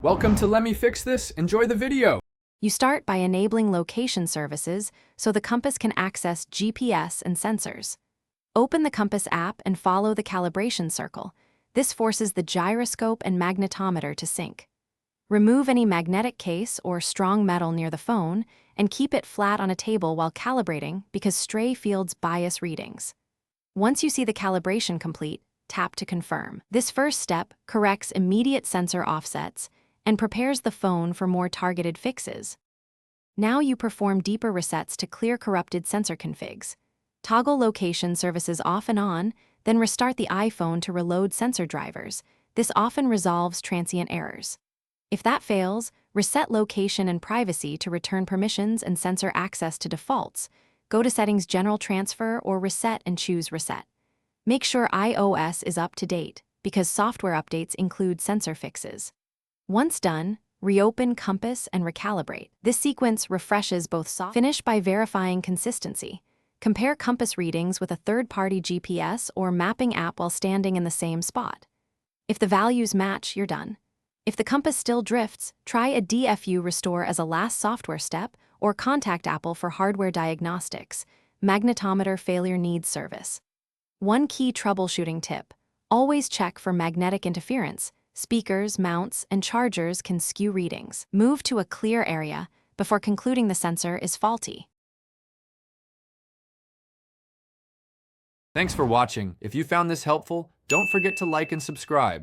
Welcome to Let Me Fix This. Enjoy the video. You start by enabling location services so the compass can access GPS and sensors. Open the compass app and follow the calibration circle. This forces the gyroscope and magnetometer to sync. Remove any magnetic case or strong metal near the phone and keep it flat on a table while calibrating because stray fields bias readings. Once you see the calibration complete, tap to confirm. This first step corrects immediate sensor offsets and prepares the phone for more targeted fixes. Now you perform deeper resets to clear corrupted sensor configs. Toggle location services off and on, then restart the iPhone to reload sensor drivers. This often resolves transient errors. If that fails, reset location and privacy to return permissions and sensor access to defaults. Go to Settings, General Transfer, or Reset and choose Reset. Make sure iOS is up to date, because software updates include sensor fixes. Once done, reopen Compass and recalibrate. This sequence refreshes both software. Finish by verifying consistency. Compare compass readings with a third-party GPS or mapping app while standing in the same spot. If the values match, you're done. If the compass still drifts, try a DFU restore as a last software step or contact Apple for hardware diagnostics. Magnetometer failure needs service. One key troubleshooting tip: always check for magnetic interference. Speakers, mounts, and chargers can skew readings. Move to a clear area before concluding the sensor is faulty. Thanks for watching. If you found this helpful, don't forget to like and subscribe.